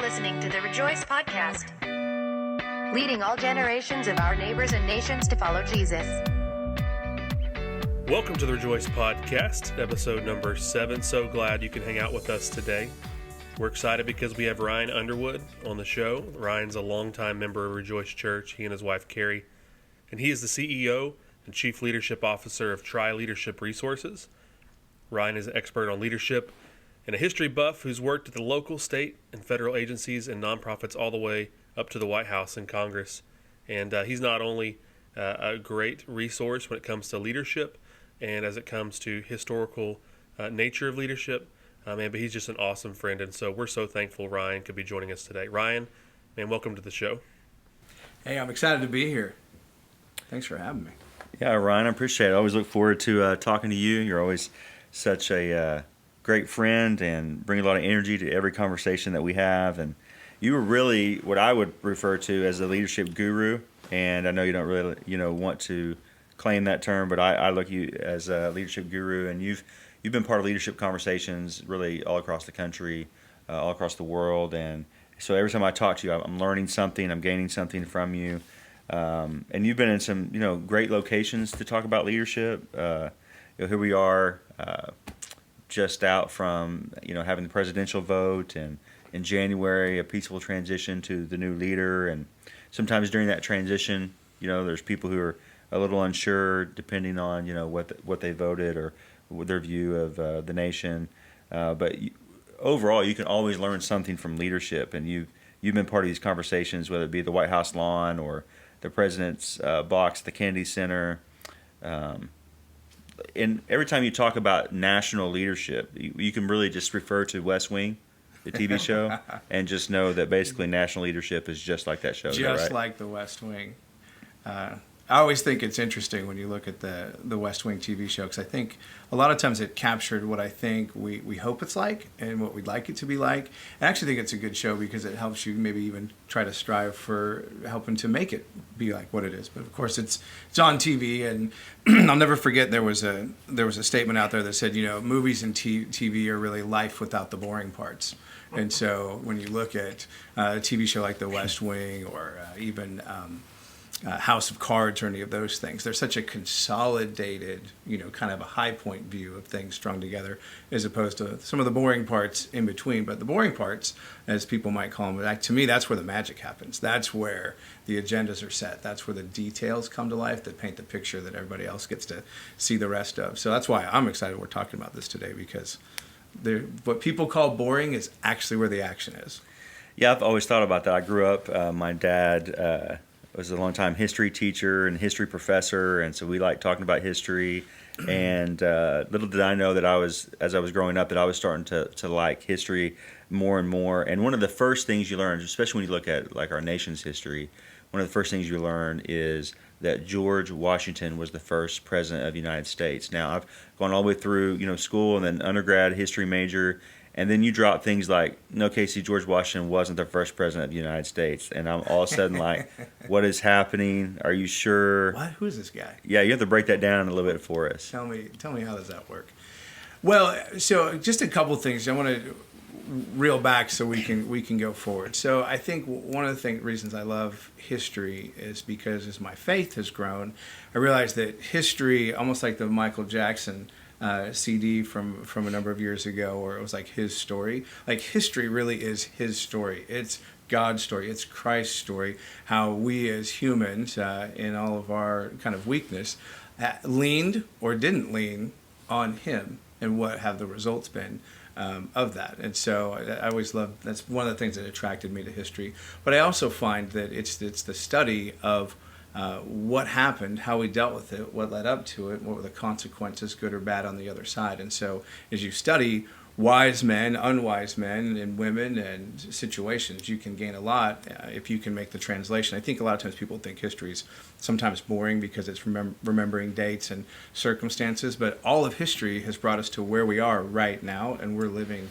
listening to the Rejoice podcast, leading all generations of our neighbors and nations to follow Jesus. Welcome to the Rejoice podcast, episode number 7. So glad you can hang out with us today. We're excited because we have Ryan Underwood on the show. Ryan's a longtime member of Rejoice Church, he and his wife Carrie, and he is the CEO and Chief Leadership Officer of Tri Leadership Resources. Ryan is an expert on leadership and a history buff who's worked at the local, state, and federal agencies and nonprofits all the way up to the White House and Congress. And he's not only a great resource when it comes to leadership and as it comes to historical nature of leadership, but he's just an awesome friend. And so we're so thankful Ryan could be joining us today. Ryan, man, welcome to the show. Hey, I'm excited to be here. Thanks for having me. Yeah, Ryan, I appreciate it. I always look forward to talking to you. You're always such a great friend and bring a lot of energy to every conversation that we have. And you were really what I would refer to as a leadership guru. And I know you don't really, want to claim that term, but I look at you as a leadership guru. And you've been part of leadership conversations really all across the country, all across the world. And so every time I talk to you, I'm learning something, I'm gaining something from you. And you've been in some, great locations to talk about leadership. Here we are, just out from, having the presidential vote, and in January, a peaceful transition to the new leader. And sometimes during that transition, there's people who are a little unsure, depending on, what they voted or their view of the nation. But overall, you can always learn something from leadership. And you've been part of these conversations, whether it be the White House lawn or the president's box, the Kennedy Center. And every time you talk about national leadership, you can really just refer to West Wing, the TV show, and just know that basically national leadership is just like that show. Just right? like the West Wing. I always think it's interesting when you look at the West Wing TV show, because I think a lot of times it captured what I think we hope it's like and what we'd like it to be like. I actually think it's a good show because it helps you maybe even try to strive for helping to make it be like what it is. But of course it's on TV, and I'll never forget there was a statement out there that said, movies and TV are really life without the boring parts. And so when you look at a TV show like The West Wing or even House of Cards or any of those things, there's such a consolidated, kind of a high point view of things strung together, as opposed to some of the boring parts in between. But the boring parts, as people might call them, to me, that's where the magic happens. That's where the agendas are set. That's where the details come to life that paint the picture that everybody else gets to see the rest of. So that's why I'm excited we're talking about this today, because what people call boring is actually where the action is. Yeah, I've always thought about that. I grew up, my dad was a longtime history teacher and history professor, and so we liked talking about history. And little did I know that as I was growing up, that I was starting to like history more and more. And one of the first things you learn, especially when you look at like our nation's history, one of the first things you learn is that George Washington was the first president of the United States. Now, I've gone all the way through, school and then undergrad history major, and then you drop things like, no, Casey, George Washington wasn't the first president of the United States. And I'm all of a sudden like, what is happening? Are you sure? What? Who's this guy? Yeah, you have to break that down a little bit for us. Tell me how does that work? Well, so just a couple things. I want to reel back so we can go forward. So I think one of the reasons I love history is because as my faith has grown, I realized that history, almost like the Michael Jackson CD from a number of years ago, where it was like his story. Like history really is his story. It's God's story. It's Christ's story. How we as humans, in all of our kind of weakness, leaned or didn't lean on him, and what have the results been of that. And so I always loved, that's one of the things that attracted me to history. But I also find that it's the study of what happened, how we dealt with it, what led up to it, what were the consequences, good or bad, on the other side. And so as you study wise men, unwise men, and women and situations, you can gain a lot if you can make the translation. I think a lot of times people think history is sometimes boring because it's remembering dates and circumstances, but all of history has brought us to where we are right now, and we're living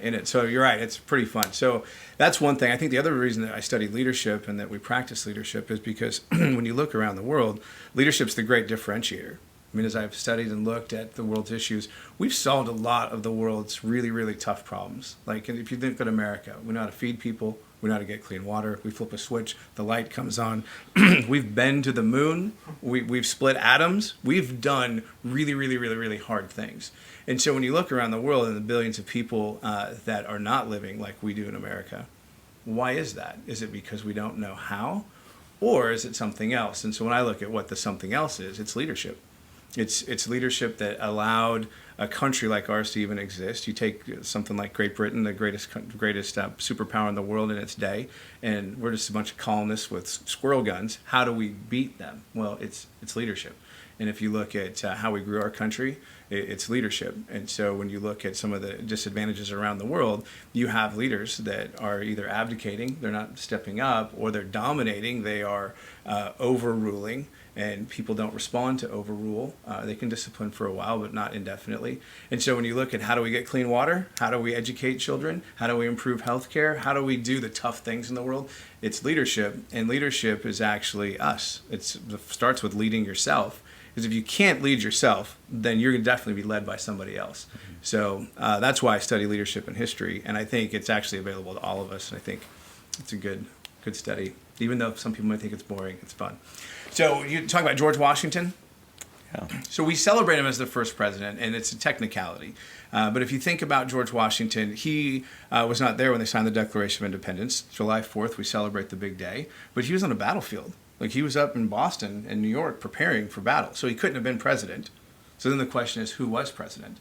in it. So you're right, it's pretty fun. So that's one thing. I think the other reason that I study leadership and that we practice leadership is because when you look around the world, leadership's the great differentiator. I mean, as I've studied and looked at the world's issues, we've solved a lot of the world's really, really tough problems. Like, if you think of America, we know how to feed people, we know how to get clean water, we flip a switch, the light comes on. We've been to the moon, we've split atoms, we've done really, really, really, really hard things. And so when you look around the world and the billions of people that are not living like we do in America, why is that? Is it because we don't know how? Or is it something else? And so when I look at what the something else is, it's leadership. It's leadership that allowed a country like ours to even exist. You take something like Great Britain, the greatest superpower in the world in its day, and we're just a bunch of colonists with squirrel guns. How do we beat them? Well, it's leadership. And if you look at how we grew our country, it's leadership. And so when you look at some of the disadvantages around the world, you have leaders that are either abdicating, they're not stepping up, or they're dominating, they are overruling, and people don't respond to overrule. They can discipline for a while, but not indefinitely. And so when you look at how do we get clean water, how do we educate children, how do we improve healthcare, how do we do the tough things in the world, it's leadership. And leadership is actually us. It starts with leading yourself. Because if you can't lead yourself, then you're going to definitely be led by somebody else. Mm-hmm. So that's why I study leadership and history, and I think it's actually available to all of us. And I think it's a good study. Even though some people might think it's boring, it's fun. So you talk about George Washington. Yeah. So we celebrate him as the first president, and it's a technicality. But if you think about George Washington, he was not there when they signed the Declaration of Independence. July 4th, we celebrate the big day. But he was on a battlefield. Like, he was up in Boston and New York preparing for battle. So he couldn't have been president. So then the question is, who was president?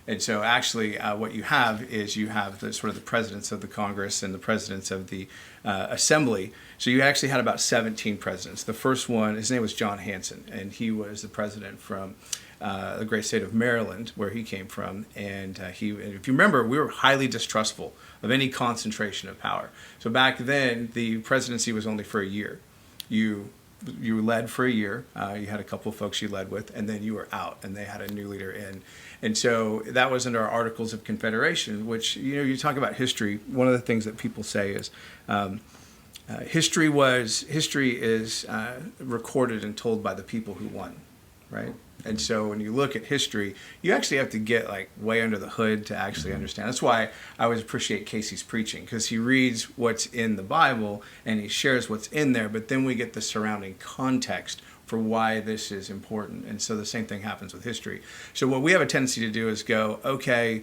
And so actually what you have is you have the sort of the presidents of the Congress and the presidents of the Assembly. So you actually had about 17 presidents. The first one, his name was John Hanson, and he was the president from the great state of Maryland, where he came from. And and if you remember, we were highly distrustful of any concentration of power. So back then, the presidency was only for a year. You led for a year. You had a couple of folks you led with, and then you were out, and they had a new leader in. And so that was under our Articles of Confederation, which, you talk about history. One of the things that people say is history is recorded and told by the people who won, right? And so when you look at history, you actually have to get like way under the hood to actually understand. That's why I always appreciate Casey's preaching, because he reads what's in the Bible and he shares what's in there, but then we get the surrounding context for why this is important. And so the same thing happens with history. So what we have a tendency to do is go, okay,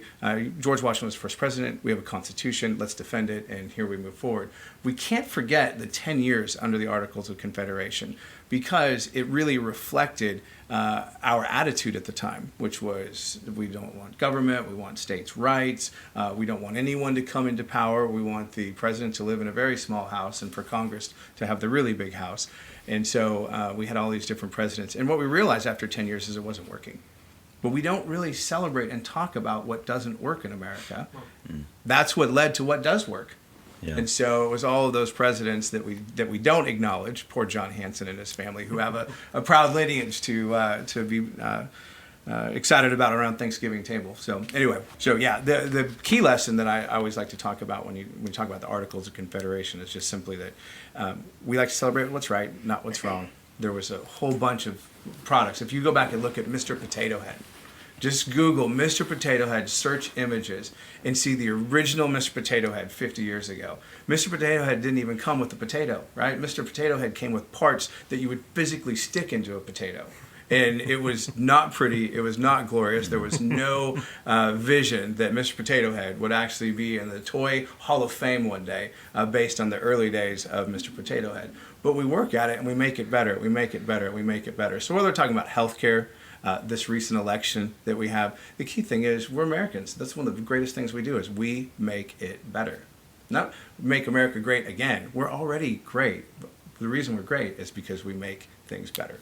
George Washington was the first president, we have a constitution, let's defend it, and here we move forward. We can't forget the 10 years under the Articles of Confederation, because it really reflected our attitude at the time, which was we don't want government, we want states' rights, we don't want anyone to come into power, we want the president to live in a very small house and for Congress to have the really big house. And so we had all these different presidents. And what we realized after 10 years is it wasn't working. But we don't really celebrate and talk about what doesn't work in America. That's what led to what does work. Yeah. And so it was all of those presidents that we don't acknowledge, poor John Hanson and his family, who have a proud lineage to be excited about around Thanksgiving table. So anyway, the key lesson that I always like to talk about when you talk about the Articles of Confederation is just simply that we like to celebrate what's right, not what's wrong. There was a whole bunch of products. If you go back and look at Mr. Potato Head, just Google Mr. Potato Head, search images, and see the original Mr. Potato Head 50 years ago. Mr. Potato Head didn't even come with the potato, right? Mr. Potato Head came with parts that you would physically stick into a potato. And it was not pretty, it was not glorious. There was no vision that Mr. Potato Head would actually be in the Toy Hall of Fame one day based on the early days of Mr. Potato Head. But we work at it and we make it better, we make it better, we make it better. So whether we're talking about healthcare, this recent election that we have, the key thing is we're Americans. That's one of the greatest things we do is we make it better. Not make America great again. We're already great. But the reason we're great is because we make things better.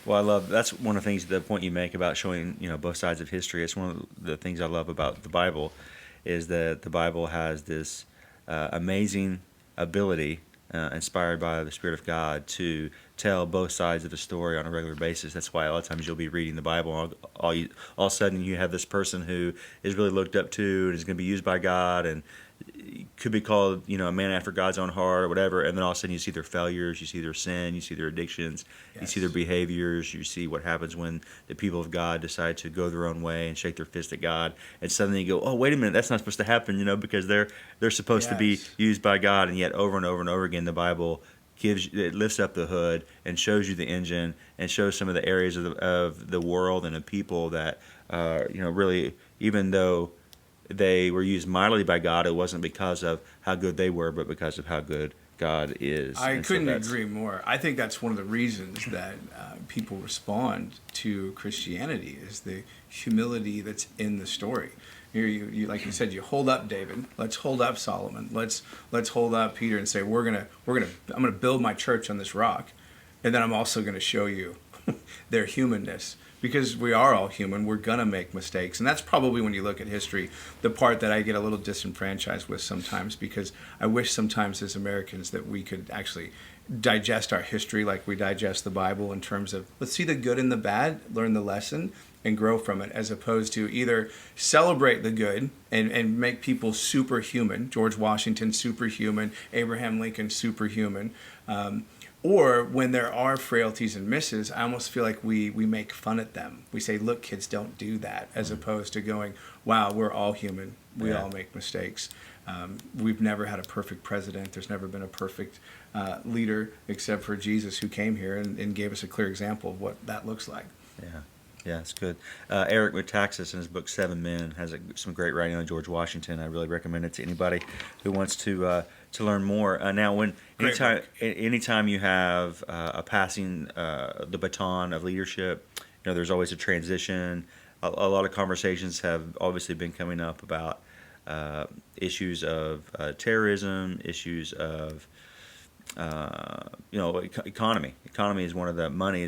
Well, I love that's one of the things, the point you make about showing both sides of history. It's one of the things I love about the Bible, is that the Bible has this amazing ability, inspired by the Spirit of God, to tell both sides of the story on a regular basis. That's why a lot of times you'll be reading the Bible, and all of a sudden you have this person who is really looked up to and is going to be used by God, and could be called, a man after God's own heart or whatever, and then all of a sudden you see their failures, you see their sin, you see their addictions, you see their behaviors, you see what happens when the people of God decide to go their own way and shake their fist at God, and suddenly you go, oh, wait a minute, that's not supposed to happen, because they're supposed to be used by God, and yet over and over and over again the Bible it lifts up the hood and shows you the engine and shows some of the areas of the world and the people that, really, even though they were used mightily by God, it wasn't because of how good they were, but because of how good God is. I couldn't agree more. I think that's one of the reasons that people respond to Christianity is the humility that's in the story. Here, you like you said, you hold up David. Let's hold up Solomon. Let's hold up Peter and say I'm gonna build my church on this rock, and then I'm also gonna show you their humanness. Because we are all human, we're going to make mistakes. And that's probably, when you look at history, the part that I get a little disenfranchised with sometimes, because I wish sometimes as Americans that we could actually digest our history like we digest the Bible, in terms of let's see the good and the bad, learn the lesson, and grow from it, as opposed to either celebrate the good and make people superhuman, George Washington superhuman, Abraham Lincoln superhuman, or when there are frailties and misses, I almost feel like we make fun at them. We say, look, kids, don't do that, as opposed to going, wow, we're all human. We all make mistakes. We've never had a perfect president. There's never been a perfect leader except for Jesus, who came here and gave us a clear example of what that looks like. Yeah, it's good. Eric Metaxas, in his book Seven Men, has some great writing on George Washington. I really recommend it to anybody who wants to learn more. Now, anytime you have a passing the baton of leadership, there's always a transition. A lot of conversations have obviously been coming up about issues of terrorism, issues of economy. Money is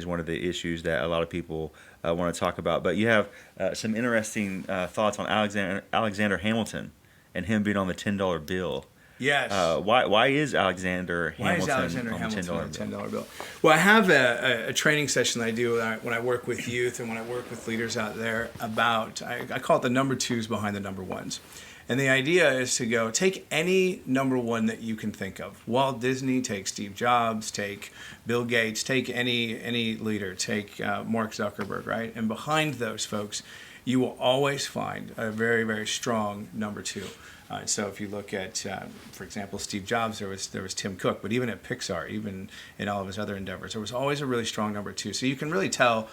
one of the issues that a lot of people want to talk about. But you have some interesting thoughts on Alexander Hamilton and him being on the $10 bill. Yes. Why is Alexander Hamilton on the $10 bill? Well, I have a training session that I do when I work with youth and when I work with leaders out there about, I call it the number twos behind the number ones. And the idea is to go, take any number one that you can think of. Walt Disney, take Steve Jobs, take Bill Gates, take any leader, take Mark Zuckerberg, right? And behind those folks, you will always find a very, very strong number two. So if you look at, for example, Steve Jobs, there was Tim Cook, but even at Pixar, even in all of his other endeavors, there was always a really strong number two. So you can really tell,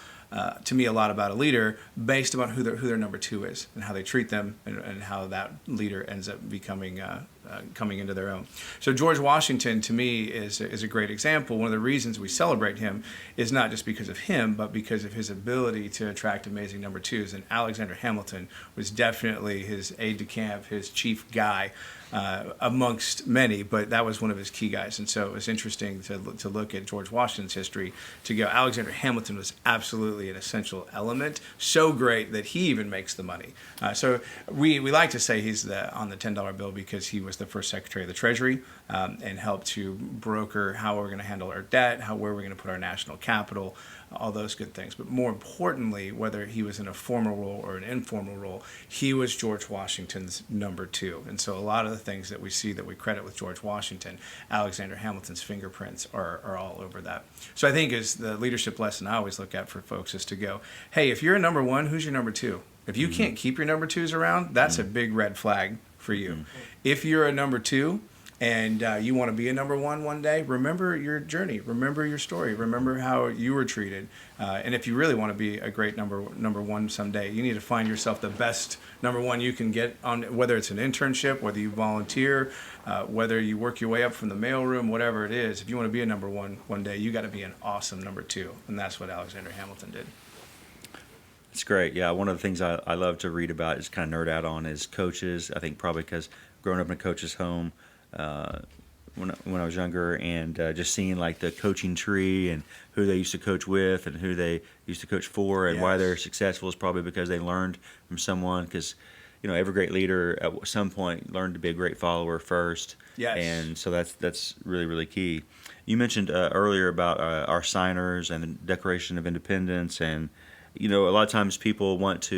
to me, a lot about a leader based on who their number two is and how they treat them, and how that leader ends up becoming coming into their own. So George Washington, to me, is a great example. One of the reasons we celebrate him is not just because of him, but because of his ability to attract amazing number twos. And Alexander Hamilton was definitely his aide-de-camp, his chief guy, amongst many, but that was one of his key guys. And so it was interesting to look at George Washington's history, to go, Alexander Hamilton was absolutely an essential element, so great that he even makes the money. So we like to say he's on the $10 bill because he was the first Secretary of the Treasury, and helped to broker how we're going to handle our debt, where we're going to put our national capital, all those good things. But more importantly, whether he was in a formal role or an informal role, he was George Washington's number two. And so a lot of the things that we see that we credit with George Washington, Alexander Hamilton's fingerprints are all over that. So I think is the leadership lesson I always look at for folks is to go, hey, if you're a number one, who's your number two? If you can't keep your number twos around, that's a big red flag for you. If you're a number two, and you want to be a number one day, remember your journey, remember your story, remember how you were treated. And if you really want to be a great number one someday, you need to find yourself the best number one you can get on, whether it's an internship, whether you volunteer, whether you work your way up from the mailroom, whatever it is. If you want to be a number one day, you got to be an awesome number two. And that's what Alexander Hamilton did. It's great. Yeah, one of the things I love to read about, is kind of nerd out on, is coaches. I think probably because growing up in a coach's home, when I was younger, and just seeing like the coaching tree and who they used to coach with and who they used to coach for, and why they're successful is probably because they learned from someone. Because every great leader at some point learned to be a great follower first. Yes. And so that's really, really key. You mentioned earlier about our signers and the Declaration of Independence, and a lot of times people want to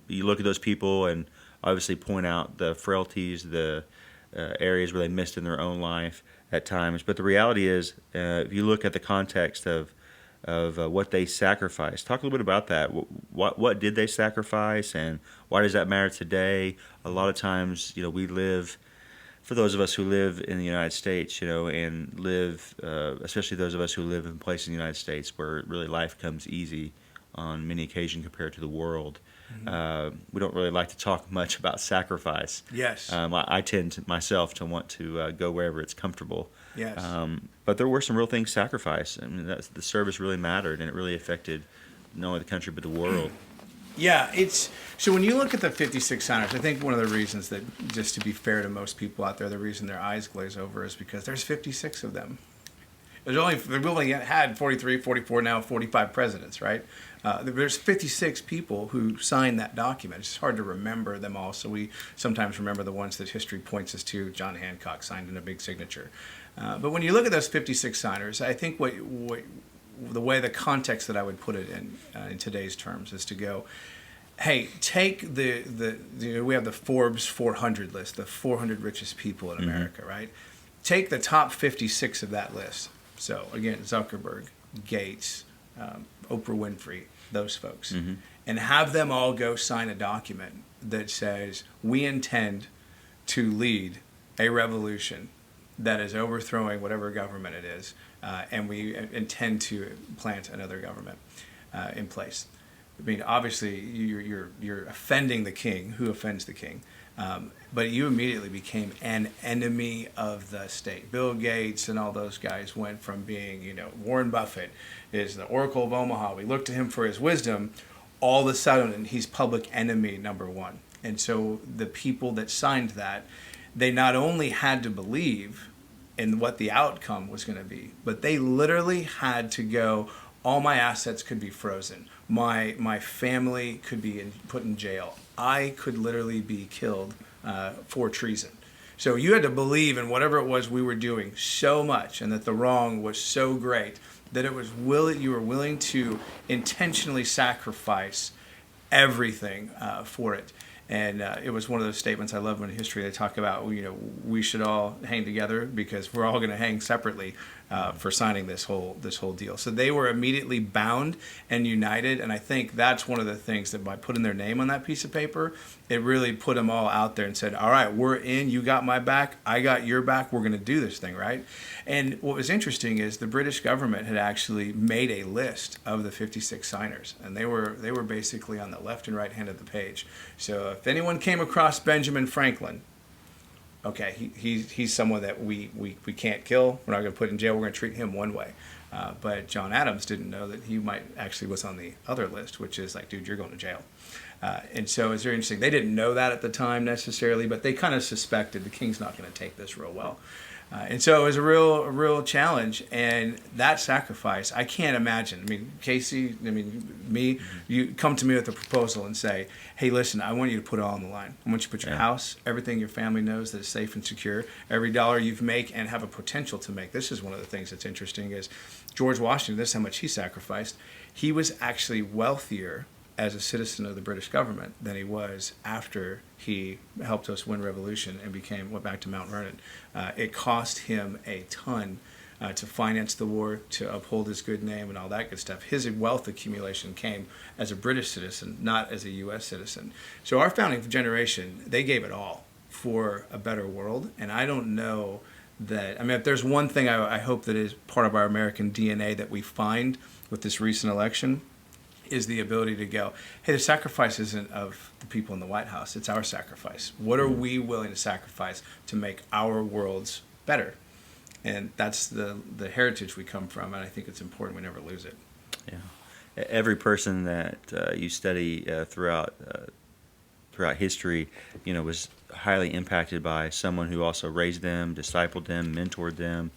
you look at those people and obviously point out the frailties, the areas where they missed in their own life at times. But the reality is, if you look at the context of what they sacrificed, talk a little bit about that. What did they sacrifice, and why does that matter today? A lot of times, we live. For those of us who live in the United States, and live, especially those of us who live in places in the United States where really life comes easy on many occasions compared to the world, we don't really like to talk much about sacrifice. Yes. I tend myself to want to go wherever it's comfortable. Yes. But there were some real things sacrificed. I mean, the service really mattered, and it really affected not only the country but the world. Yeah, so when you look at the 56 signers, I think one of the reasons that, just to be fair to most people out there, the reason their eyes glaze over is because there's 56 of them. We've only had 43, 44, now 45 presidents, right? There's 56 people who signed that document. It's hard to remember them all, so we sometimes remember the ones that history points us to. John Hancock signed in a big signature. But when you look at those 56 signers, I think the way, the context that I would put it in today's terms is to go, hey, take we have the Forbes 400 list, the 400 richest people in America, right? Take the top 56 of that list. So again, Zuckerberg, Gates, Oprah Winfrey, those folks, and have them all go sign a document that says, we intend to lead a revolution that is overthrowing whatever government it is, and we intend to plant another government in place. I mean, obviously, you're offending the king. Who offends the king? But you immediately became an enemy of the state. Bill Gates and all those guys went from being, Warren Buffett is the Oracle of Omaha. We look to him for his wisdom. All of a sudden, he's public enemy number one. And so the people that signed that, they not only had to believe in what the outcome was going to be, but they literally had to go, all my assets could be frozen. My family could be put in jail. I could literally be killed for treason. So you had to believe in whatever it was we were doing so much, and that the wrong was so great that you were willing to intentionally sacrifice everything for it. And it was one of those statements I love when in history they talk about, we should all hang together because we're all going to hang separately for signing this whole deal. So they were immediately bound and united, and I think that's one of the things that by putting their name on that piece of paper, it really put them all out there and said, all right, we're in, you got my back, I got your back, we're going to do this thing, right? And what was interesting is the British government had actually made a list of the 56 signers, and they were basically on the left and right hand of the page. So if anyone came across Benjamin Franklin, okay, he's someone that we can't kill. We're not going to put in jail. We're going to treat him one way. But John Adams didn't know that he might actually was on the other list, which is like, dude, you're going to jail. And so it's very interesting. They didn't know that at the time necessarily, but they kind of suspected the king's not going to take this real well. And so it was a real challenge, and that sacrifice, I can't imagine. I mean, Casey, me, you come to me with a proposal and say, hey, listen, I want you to put it all on the line. I want you to put your house, everything your family knows that is safe and secure, every dollar you make and have a potential to make. This is one of the things that's interesting is George Washington, this is how much he sacrificed. He was actually wealthier as a citizen of the British government than he was after he helped us win revolution and went back to Mount Vernon. It cost him a ton to finance the war, to uphold his good name and all that good stuff. His wealth accumulation came as a British citizen, not as a U.S. citizen. So our founding generation, they gave it all for a better world. And I don't know that, if there's one thing I hope that is part of our American DNA that we find with this recent election, is the ability to go, hey, the sacrifice isn't of the people in the White House, it's our sacrifice. What are we willing to sacrifice to make our worlds better? And that's the heritage we come from, and I think it's important we never lose it. Yeah. Every person that you study throughout history, was highly impacted by someone who also raised them, discipled them, mentored them,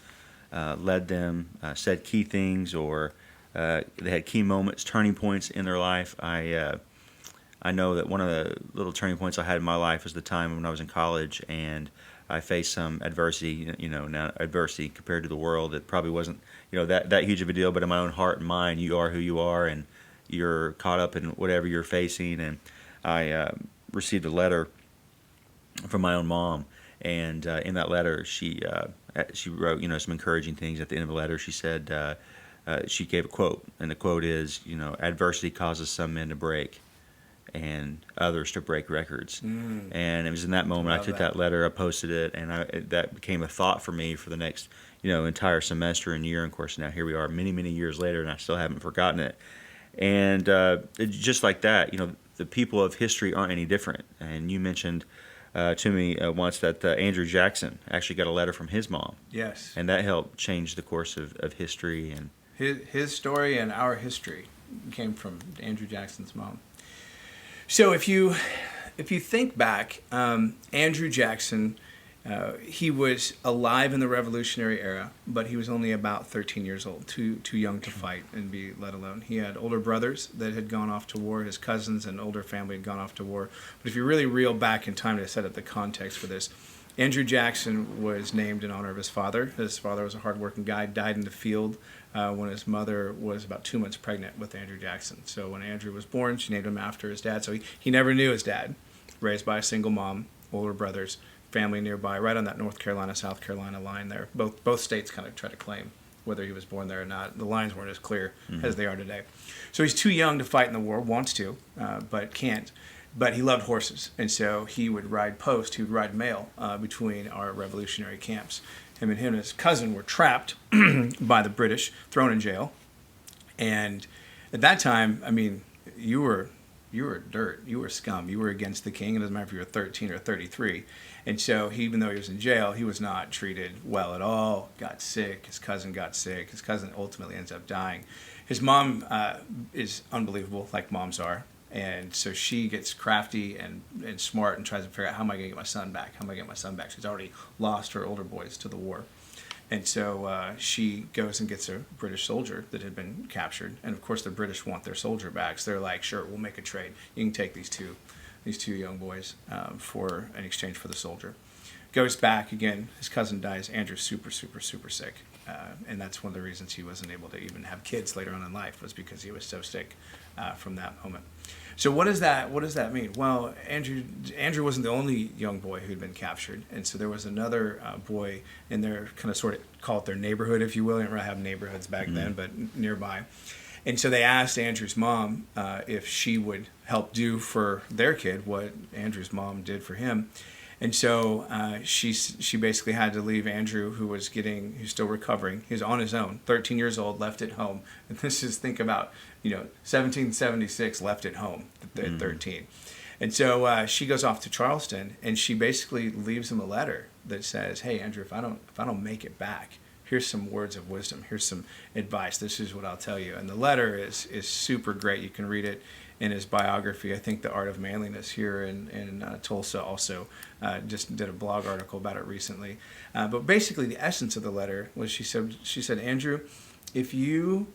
led them, said key things, or they had key moments, turning points in their life. I know that one of the little turning points I had in my life was the time when I was in college and I faced some adversity. Now adversity compared to the world, it probably wasn't that huge of a deal. But in my own heart and mind, you are who you are, and you're caught up in whatever you're facing. And I received a letter from my own mom, And in that letter, she wrote, some encouraging things. At the end of the letter, she said, she gave a quote, and the quote is, adversity causes some men to break and others to break records. And it was in that moment I took that letter, I posted it, and that became a thought for me for the next, entire semester and year. And of course, now here we are many, many years later, and I still haven't forgotten it. And just like that, the people of history aren't any different. And you mentioned to me once that Andrew Jackson actually got a letter from his mom. Yes. And that helped change the course of history. And his story and our history came from Andrew Jackson's mom. So if you think back, Andrew Jackson, he was alive in the Revolutionary era, but he was only about 13 years old, too young to fight and be let alone. He had older brothers that had gone off to war. His cousins and older family had gone off to war. But if you really reel back in time to set up the context for this, Andrew Jackson was named in honor of his father. His father was a hardworking guy, died in the field when his mother was about 2 months pregnant with Andrew Jackson. So when Andrew was born, she named him after his dad. So he never knew his dad. Raised by a single mom, older brothers, family nearby, right on that North Carolina, South Carolina line there. Both states kind of try to claim whether he was born there or not. The lines weren't as clear as they are today. So he's too young to fight in the war, wants to, but can't. But he loved horses, and so he would ride post, he would ride mail between our revolutionary camps. Him and his cousin were trapped by the British, thrown in jail. And at that time, I mean, you were dirt, you were scum, you were against the king. It doesn't matter if you were 13 or 33. And so even though he was in jail, he was not treated well at all, got sick, his cousin got sick, his cousin ultimately ends up dying. His mom is unbelievable, like moms are. And so she gets crafty and smart and tries to figure out, how am I going to get my son back? How am I going to get my son back? She's already lost her older boys to the war. And so she goes and gets a British soldier that had been captured. And of course the British want their soldier back. So they're like, sure, we'll make a trade. You can take these two young boys for in exchange for the soldier. Goes back again. His cousin dies. Andrew's super, super, super sick. And that's one of the reasons he wasn't able to even have kids later on in life, was because he was so sick from that moment. So what does that mean? Well, Andrew wasn't the only young boy who'd been captured, and so there was another boy in their kind of sort of call it their neighborhood, if you will. They didn't really have neighborhoods back then, but nearby. And so they asked Andrew's mom if she would help do for their kid what Andrew's mom did for him. And so she basically had to leave Andrew, who's still recovering. He was on his own, 13 years old, left at home. And this is, think about, 1776, left at home at 13. And so she goes off to Charleston, and she basically leaves him a letter that says, hey, Andrew, if I don't make it back, here's some words of wisdom. Here's some advice. This is what I'll tell you. And the letter is super great. You can read it in his biography. I think The Art of Manliness here in Tulsa also just did a blog article about it recently. But basically the essence of the letter was, she said, Andrew, if you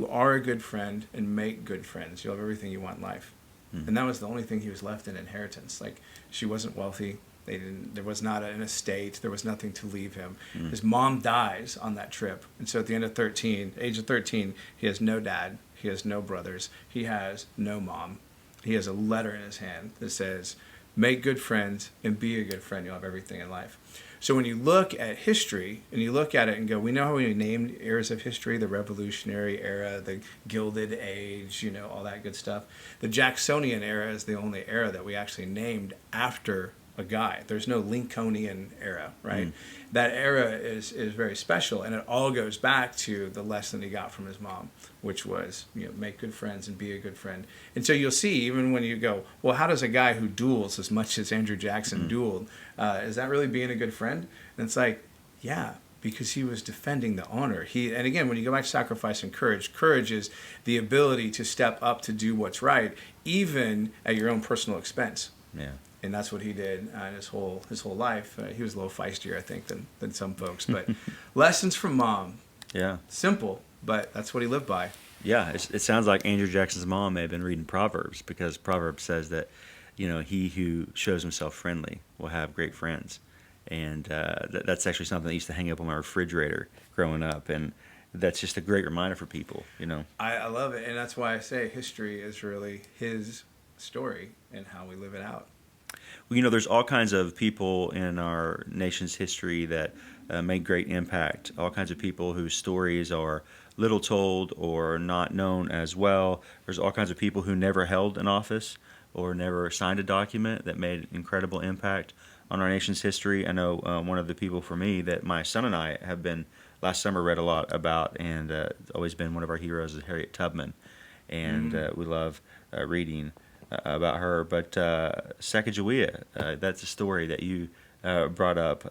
are a good friend and make good friends, you'll have everything you want in life. And that was the only thing he was left in inheritance. Like, she wasn't wealthy. There was not an estate. There was nothing to leave him. His mom dies on that trip. And so at the age of 13, he has no dad. He has no brothers. He has no mom. He has a letter in his hand that says, make good friends and be a good friend. You'll have everything in life. So when you look at history and you look at it and go, we know how we named eras of history, the Revolutionary era, the Gilded Age, all that good stuff. The Jacksonian era is the only era that we actually named after a guy. There's no Lincolnian era, right? That era is very special, and it all goes back to the lesson he got from his mom, which was, make good friends and be a good friend. And so you'll see, even when you go, well, how does a guy who duels as much as Andrew Jackson dueled, is that really being a good friend? And it's like, yeah, because he was defending the honor. And again, when you go back to sacrifice and courage is the ability to step up to do what's right, even at your own personal expense. Yeah. And that's what he did in his whole life. He was a little feistier, I think, than some folks. But lessons from mom. Yeah. Simple, but that's what he lived by. Yeah, it sounds like Andrew Jackson's mom may have been reading Proverbs, because Proverbs says that, he who shows himself friendly will have great friends. And that's actually something that used to hang up on my refrigerator growing up. And that's just a great reminder for people, I love it. And that's why I say history is really his story and how we live it out. there's all kinds of people in our nation's history that made great impact. All kinds of people whose stories are little told or not known as well. There's all kinds of people who never held an office or never signed a document that made incredible impact on our nation's history. I know one of the people for me that my son and I have been last summer read a lot about, and always been one of our heroes, is Harriet Tubman, and we love reading about her. But Sacagawea, that's a story that you brought up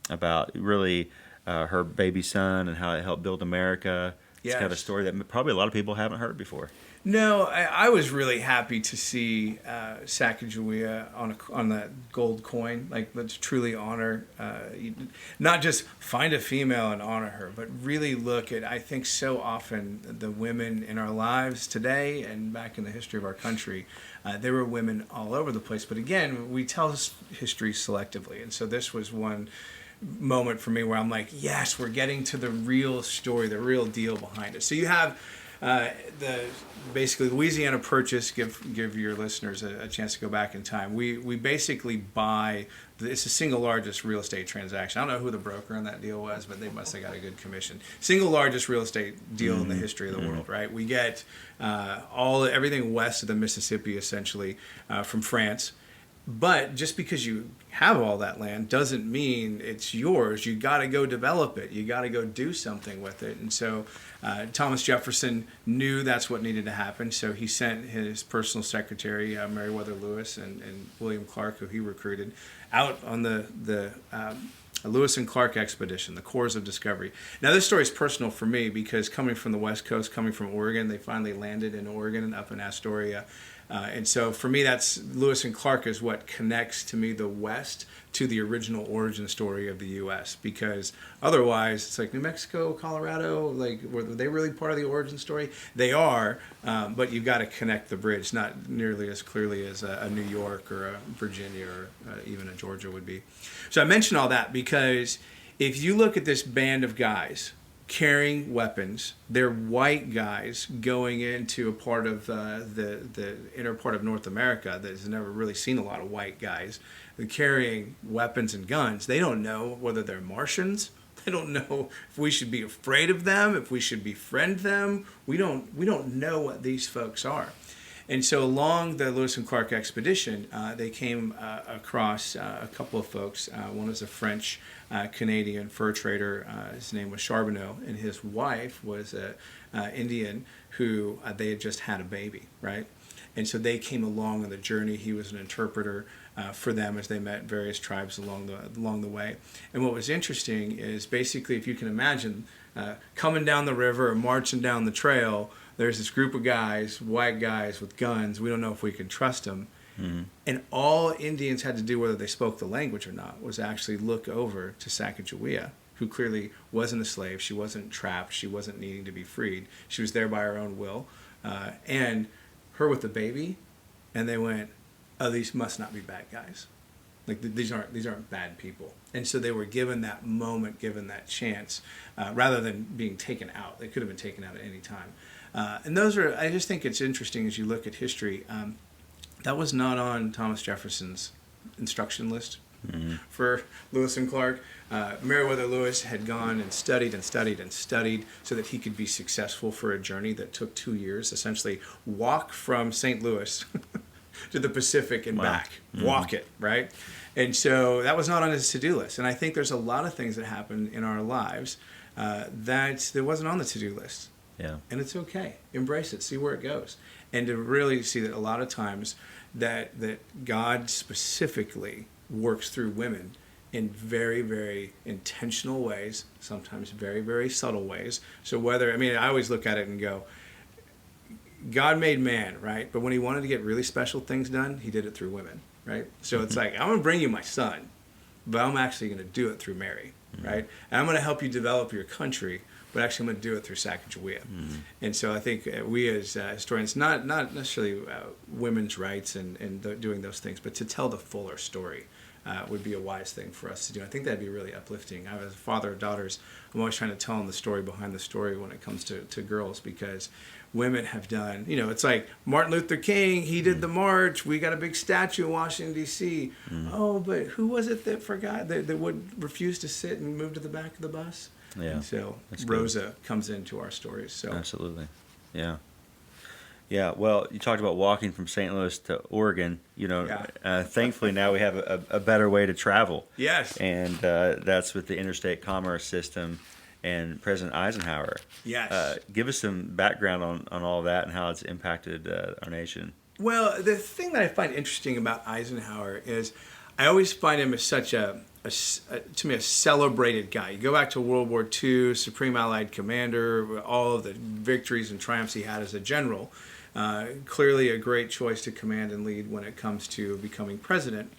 about really her baby son and how it helped build America. It's kind of a story that probably a lot of people haven't heard before. No, I was really happy to see Sacagawea on that gold coin. Like, let's truly honor, not just find a female and honor her, but really look at, I think so often, the women in our lives today and back in the history of our country, there were women all over the place. But again, we tell history selectively. And so this was one moment for me where I'm like, yes, we're getting to the real story, the real deal behind it. So you have basically Louisiana Purchase. Give your listeners a chance to go back in time. We basically buy. It's the single largest real estate transaction. I don't know who the broker on that deal was, but they must have got a good commission. Single largest real estate deal in the history of the world. Right? We get everything west of the Mississippi, essentially, from France. But just because you have all that land doesn't mean it's yours. You got to go develop it. You got to go do something with it. And so Thomas Jefferson knew that's what needed to happen. So he sent his personal secretary, Meriwether Lewis, and William Clark, who he recruited, out on the Lewis and Clark expedition, the Corps of Discovery. Now, this story is personal for me because coming from the West Coast, coming from Oregon, they finally landed in Oregon up in Astoria. And so for me, that's Lewis and Clark is what connects to me the West to the original origin story of the U.S. Because otherwise, it's like New Mexico, Colorado, like were they really part of the origin story? They are, but you've got to connect the bridge, not nearly as clearly as a New York or a Virginia or even a Georgia would be. So I mention all that because if you look at this band of guys carrying weapons, they're white guys going into a part of the inner part of North America that has never really seen a lot of white guys. They're carrying weapons and guns. They don't know whether they're Martians. They don't know if we should be afraid of them, if we should befriend them. We don't know what these folks are. And so along the Lewis and Clark expedition, they came across a couple of folks. One was a French Canadian fur trader. His name was Charbonneau, and his wife was an Indian who they had just had a baby, right? And so they came along on the journey. He was an interpreter for them as they met various tribes along the way. And what was interesting is basically, if you can imagine, coming down the river or marching down the trail, there's this group of guys, white guys with guns. We don't know if we can trust them. Mm-hmm. And all Indians had to do, whether they spoke the language or not, was actually look over to Sacagawea, who clearly wasn't a slave. She wasn't trapped. She wasn't needing to be freed. She was there by her own will. And her with the baby. And they went, oh, these must not be bad guys. Like, these aren't bad people. And so they were given that moment, given that chance, rather than being taken out. They could have been taken out at any time. And those are, I just think it's interesting as you look at history. That was not on Thomas Jefferson's instruction list for Lewis and Clark. Meriwether Lewis had gone and studied and studied and studied so that he could be successful for a journey that took 2 years, essentially walk from St. Louis to the Pacific and back. Walk it, right? And so that was not on his to-do list. And I think there's a lot of things that happen in our lives that wasn't on the to-do list. Yeah. And it's okay. Embrace it. See where it goes. And to really see that a lot of times that God specifically works through women in very, very intentional ways, sometimes very, very subtle ways. So I always look at it and go, God made man, right? But when he wanted to get really special things done, he did it through women, right? So it's like, I'm going to bring you my son, but I'm actually going to do it through Mary, right? And I'm going to help you develop your country, but actually I'm going to do it through Sacagawea. And so I think we as historians, not necessarily women's rights and doing those things, but to tell the fuller story. would be a wise thing for us to do. I think that'd be really uplifting. I was a father of daughters. I'm always trying to tell them the story behind the story when it comes to girls, because women have done, it's like Martin Luther King, he did the march, we got a big statue in Washington, D.C. Oh, but who was it that forgot, that would refuse to sit and move to the back of the bus? Yeah. And so That's Rosa good. comes into our stories. So Absolutely. Yeah. Yeah, well, you talked about walking from St. Louis to Oregon. Thankfully now we have a better way to travel. Yes. And that's with the interstate commerce system and President Eisenhower. Yes. Give us some background on all that and how it's impacted our nation. Well, the thing that I find interesting about Eisenhower is I always find him as such to me, a celebrated guy. You go back to World War II, Supreme Allied Commander, all of the victories and triumphs he had as a general. Clearly a great choice to command and lead when it comes to becoming president.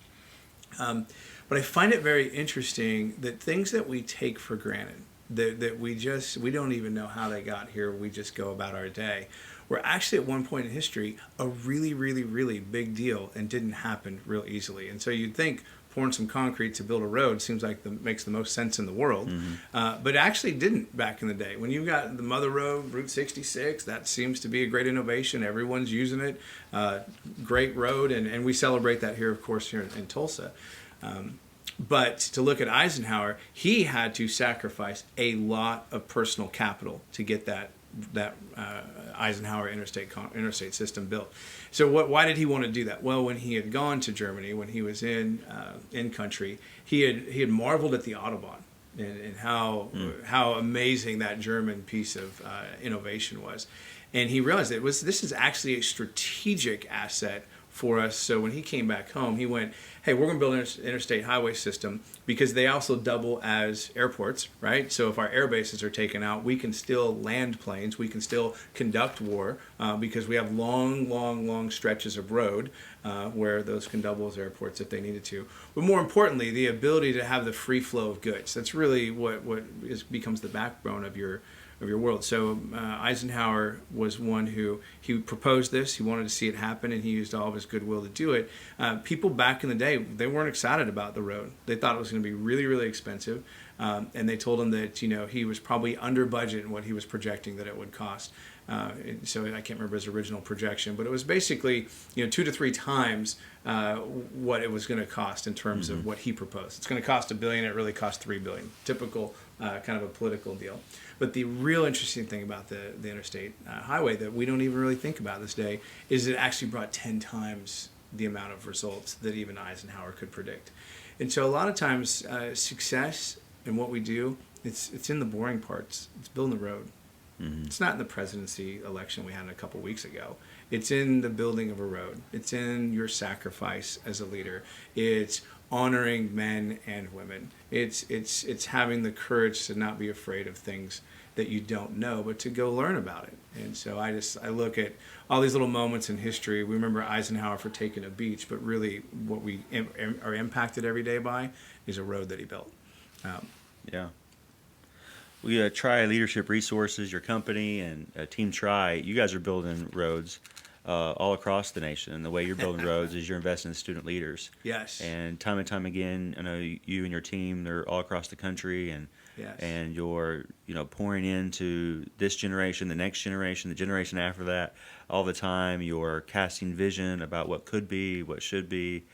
But I find it very interesting that things that we take for granted, that we don't even know how they got here, we just go about our day, were actually at one point in history a really, really, really big deal and didn't happen real easily. And so you'd think pouring some concrete to build a road seems like makes the most sense in the world, but it actually didn't back in the day. When you've got the Mother Road, Route 66, that seems to be a great innovation. Everyone's using it. Great road, and we celebrate that here, of course, here in Tulsa. But to look at Eisenhower, he had to sacrifice a lot of personal capital to get that Eisenhower interstate system built. So why did he want to do that? Well, when he had gone to Germany, when he was in country, he had marveled at the Autobahn and how amazing that German piece of innovation was, and he realized this is actually a strategic asset for us. So when he came back home, he went, hey, we're going to build an interstate highway system because they also double as airports, right? So if our air bases are taken out, we can still land planes, we can still conduct war because we have long stretches of road where those can double as airports if they needed to. But more importantly, the ability to have the free flow of goods. That's really what becomes the backbone of your world. So Eisenhower was one who he proposed this. He wanted to see it happen, and he used all of his goodwill to do it. People back in the day, they weren't excited about the road. They thought it was going to be really, really expensive, and they told him that he was probably under budget in what he was projecting that it would cost. So I can't remember his original projection, but it was basically 2 to 3 times what it was going to cost in terms of what he proposed. It's going to cost $1 billion. It really cost $3 billion. Typical kind of a political deal. But the real interesting thing about the interstate highway that we don't even really think about this day is it actually brought 10 times the amount of results that even Eisenhower could predict. And so a lot of times success in what we do, it's in the boring parts. It's building the road. It's not in the presidency election we had a couple weeks ago. It's in the building of a road. It's in your sacrifice as a leader. It's honoring men and women. It's having the courage to not be afraid of things that you don't know, but to go learn about it. And so I look at all these little moments in history. We remember Eisenhower for taking a beach, but really what we are impacted every day by is a road that he built. Yeah. We Try Leadership Resources, your company, and Team Try, you guys are building roads all across the nation. And the way you're building roads is you're investing in student leaders. Yes. And time again, I know you and your team, they're all across the country, and Yes. and you're pouring into this generation, the next generation, the generation after that, all the time. You're casting vision about what could be, what should be,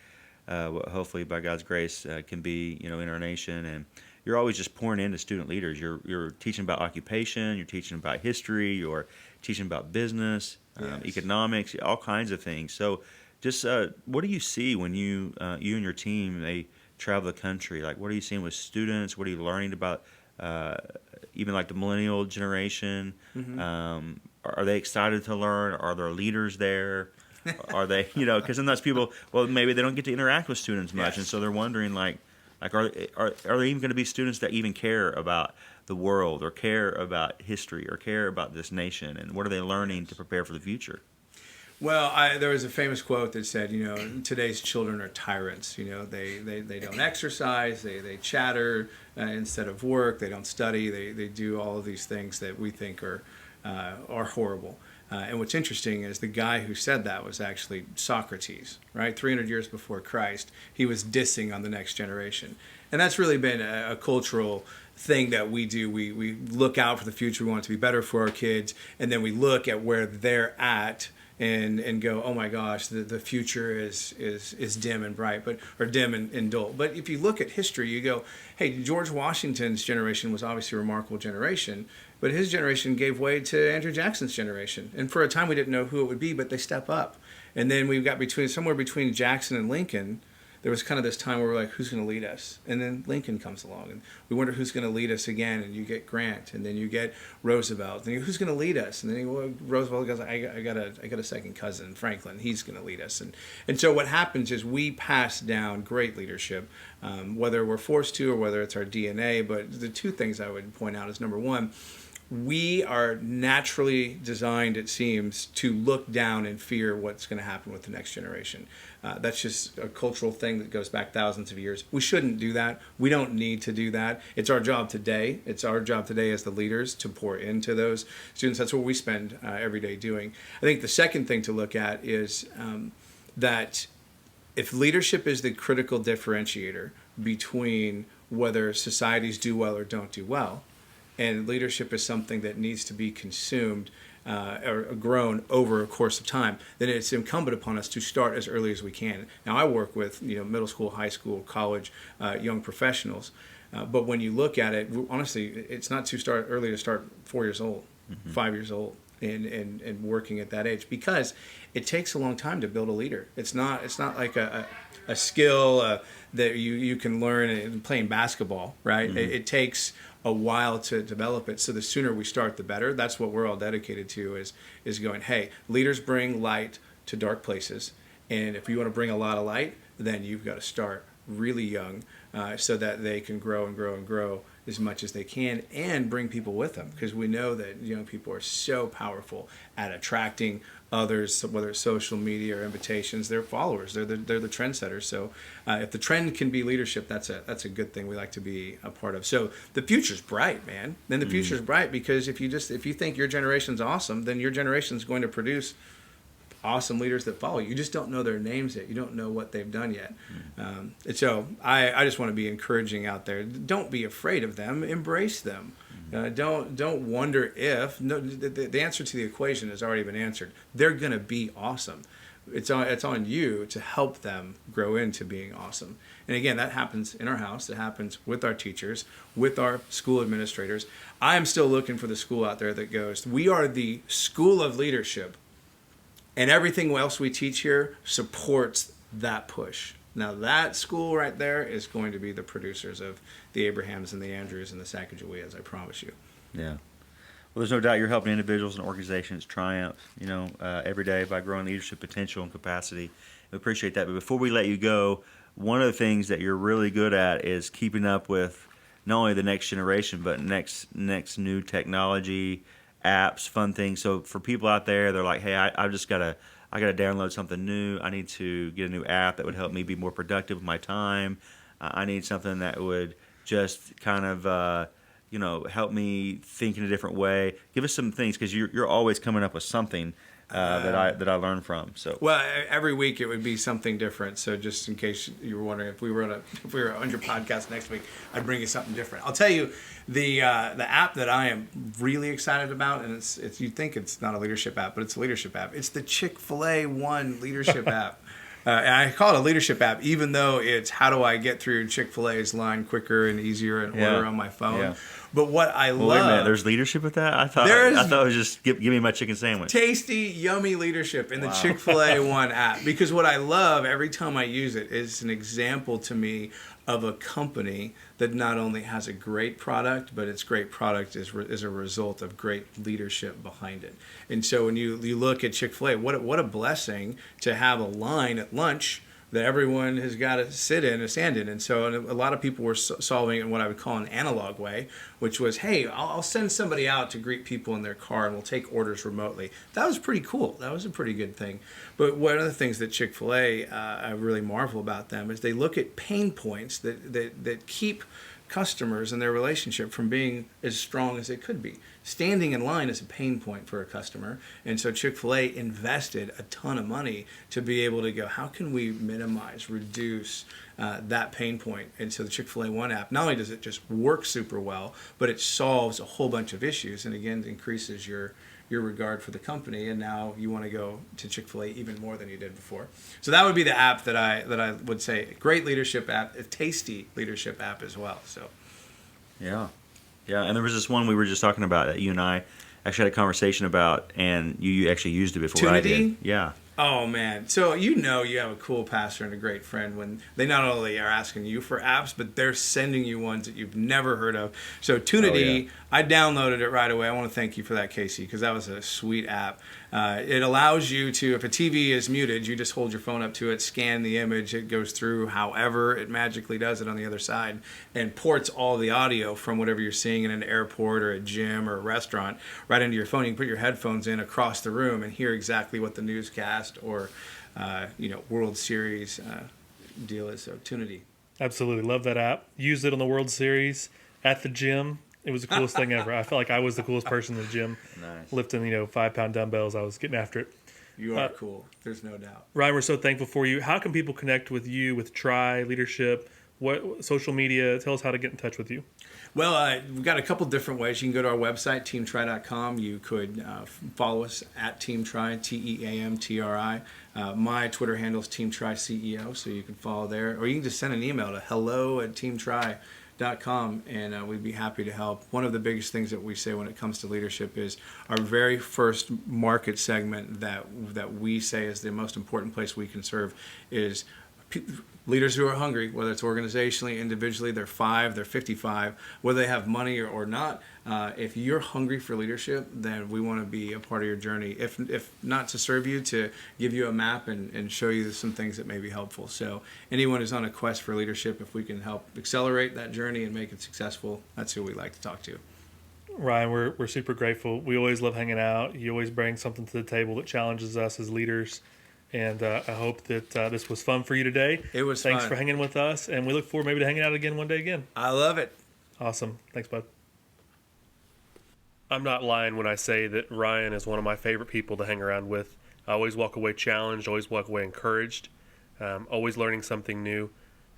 what hopefully by God's grace can be in our nation. And you're always just pouring into student leaders. You're teaching about occupation, you're teaching about history, you're teaching about business, Yes. economics, all kinds of things. So just what do you see when you and your team, they travel the country? Like, what are you seeing with students? What are you learning about even like the millennial generation? Are they excited to learn? Are there leaders there? Are they, because sometimes people, well, maybe they don't get to interact with students much. Yes. And so they're wondering are there even going to be students that even care about the world or care about history or care about this nation? And what are they learning to prepare for the future? Well, there was a famous quote that said, today's children are tyrants. They don't exercise, they chatter instead of work, they don't study, they do all of these things that we think are horrible. And what's interesting is the guy who said that was actually Socrates, right? 300 years before Christ, he was dissing on the next generation. And that's really been a cultural thing that we do. We look out for the future. We want it to be better for our kids. And then we look at where they're at and go, oh my gosh, the future is dim and bright, or dim and dull. But if you look at history, you go, hey, George Washington's generation was obviously a remarkable generation, but his generation gave way to Andrew Jackson's generation. And for a time, we didn't know who it would be, but they step up. And then we've got somewhere between Jackson and Lincoln, there was kind of this time where we're like, who's going to lead us? And then Lincoln comes along, and we wonder who's going to lead us again. And you get Grant, and then you get Roosevelt. And who's going to lead us? And then Roosevelt goes, I got a second cousin, Franklin. He's going to lead us. And so what happens is we pass down great leadership, whether we're forced to or whether it's our DNA. But the two things I would point out is, number one, we are naturally designed, it seems, to look down and fear what's going to happen with the next generation. That's just a cultural thing that goes back thousands of years. We shouldn't do that. We don't need to do that. It's our job today. It's our job today as the leaders to pour into those students. That's what we spend every day doing. I think the second thing to look at is that if leadership is the critical differentiator between whether societies do well or don't do well, and leadership is something that needs to be consumed or grown over a course of time, then it's incumbent upon us to start as early as we can. Now, I work with middle school, high school, college, young professionals, but when you look at it, honestly, it's not too early to start 4 years old, 5 years old, and working at that age, because it takes a long time to build a leader. It's not like a skill that you can learn in playing basketball, right? Mm-hmm. It takes a while to develop it. So the sooner we start, the better. That's what we're all dedicated to, is going, hey, leaders bring light to dark places. And if you want to bring a lot of light, then you've got to start really young so that they can grow and grow and grow as much as they can and bring people with them. Because we know that young people are so powerful at attracting others, whether it's social media or invitations. They're followers. They're the trendsetters. So if the trend can be leadership, that's a good thing we like to be a part of. So the future's bright, man. Then the future's bright, because if you think your generation's awesome, then your generation's going to produce awesome leaders that follow. You just don't know their names yet. You don't know what they've done yet. And so I just want to be encouraging out there. Don't be afraid of them. Embrace them. Don't wonder if. No, the answer to the equation has already been answered. They're going to be awesome. It's on you to help them grow into being awesome. And again, that happens in our house. It happens with our teachers, with our school administrators. I'm still looking for the school out there that goes, we are the school of leadership, and everything else we teach here supports that push. Now that school right there is going to be the producers of the Abrahams and the Andrews and the Sacagaweas, I promise you. Yeah. Well, there's no doubt you're helping individuals and organizations triumph, every day by growing leadership potential and capacity. We appreciate that. But before we let you go, one of the things that you're really good at is keeping up with not only the next generation, but next new technology, apps, fun things. So for people out there, they're like, hey, I gotta download something new. I need to get a new app that would help me be more productive with my time. I need something that would just kind of help me think in a different way. Give us some things, because you're always coming up with something that I learned from. So every week it would be something different. So just in case you were wondering, if we were on your podcast next week, I'd bring you something different. I'll tell you the app that I am really excited about, and it's you think it's not a leadership app, but it's a leadership app. It's the Chick-fil-A One leadership app. And I call it a leadership app, even though it's how do I get through Chick-fil-A's line quicker and easier and order on my phone. Yeah. But what I love... Wait a minute, there's leadership with that? I thought it was just give me my chicken sandwich. Tasty, yummy leadership in the Chick-fil-A One app. Because what I love every time I use it is an example to me of a company that not only has a great product, but its great product is a result of great leadership behind it. And so when you look at Chick-fil-A, what a blessing to have a line at lunch that everyone has got to sit in or stand in. And so a lot of people were solving it in what I would call an analog way, which was, hey, I'll send somebody out to greet people in their car and we'll take orders remotely. That was pretty cool. That was a pretty good thing. But one of the things that Chick-fil-A, I really marvel about them, is they look at pain points that keep customers and their relationship from being as strong as it could be. Standing in line is a pain point for a customer, and so Chick-fil-A invested a ton of money to be able to go, how can we minimize, reduce that pain point? And so the Chick-fil-A One app, not only does it just work super well, but it solves a whole bunch of issues, and again increases your regard for the company, and now you want to go to Chick-fil-A even more than you did before. So that would be the app that I would say, a great leadership app, a tasty leadership app as well. So Yeah. And there was this one we were just talking about that you and I actually had a conversation about, and you actually used it before I Tunity? did. Yeah. Oh man, so you have a cool pastor and a great friend when they not only are asking you for apps, but they're sending you ones that you've never heard of. So Tunity, I downloaded it right away. I want to thank you for that, Casey, because that was a sweet app. It allows you to, if a TV is muted, you just hold your phone up to it, scan the image, it goes through however it magically does it on the other side, and ports all the audio from whatever you're seeing in an airport or a gym or a restaurant right into your phone. You can put your headphones in across the room and hear exactly what the newscast or World Series deal is. So Tunity. Absolutely. Love that app. Used it on the World Series at the gym. It was the coolest thing ever. I felt like I was the coolest person in the gym. Nice. Lifting, 5-pound dumbbells. I was getting after it. You are cool. There's no doubt. Ryan, we're so thankful for you. How can people connect with you, with Try Leadership? What social media? Tell us how to get in touch with you. Well, we've got a couple different ways. You can go to our website, teamtry.com. You could follow us at TeamTry, TeamTri. My Twitter handle is TeamTryCEO, so you can follow there. Or you can just send an email to hello@teamtry.com, and we'd be happy to help. One of the biggest things that we say when it comes to leadership is our very first market segment that we say is the most important place we can serve is leaders who are hungry, whether it's organizationally, individually, they're 5, they're 55, whether they have money or not. If you're hungry for leadership, then we want to be a part of your journey. If not to serve you, to give you a map and show you some things that may be helpful. So anyone who's on a quest for leadership, if we can help accelerate that journey and make it successful, that's who we like to talk to. Ryan, we're super grateful. We always love hanging out. You always bring something to the table that challenges us as leaders. And I hope that this was fun for you today. It was Thanks fun. for hanging with us, and we look forward maybe to hanging out again one day again. I love it. Awesome. Thanks, bud. I'm not lying when I say that Ryan is one of my favorite people to hang around with. I always walk away challenged, always walk away encouraged, always learning something new.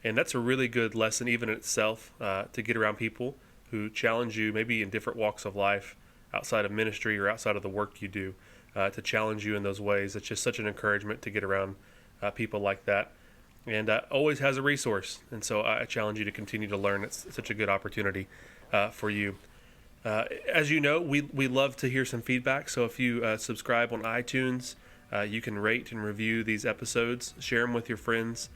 And that's a really good lesson even in itself, to get around people who challenge you maybe in different walks of life, outside of ministry or outside of the work you do. To challenge you in those ways. It's just such an encouragement to get around people like that. And always has a resource. And so I challenge you to continue to learn. It's such a good opportunity for you. As you know, we love to hear some feedback. So if you subscribe on iTunes, you can rate and review these episodes. Share them with your friends.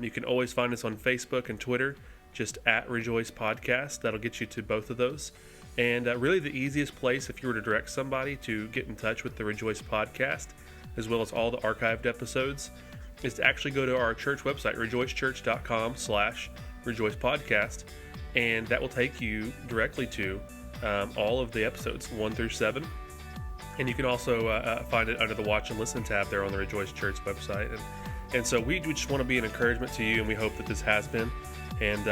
You can always find us on Facebook and Twitter, just at Rejoice Podcast. That'll get you to both of those. And really the easiest place, if you were to direct somebody to get in touch with the Rejoice Podcast, as well as all the archived episodes, is to actually go to our church website, rejoicechurch.com/Rejoice Podcast, and that will take you directly to all of the episodes, 1 through 7. And you can also find it under the Watch and Listen tab there on the Rejoice Church website. And so we just want to be an encouragement to you, and we hope that this has been. And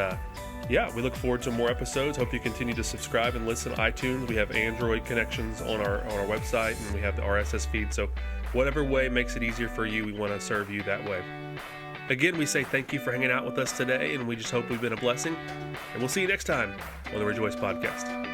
we look forward to more episodes. Hope you continue to subscribe and listen to iTunes. We have Android connections on our website, and we have the RSS feed. So whatever way makes it easier for you, we want to serve you that way. Again, we say thank you for hanging out with us today, and we just hope we've been a blessing. And we'll see you next time on the Rejoice Podcast.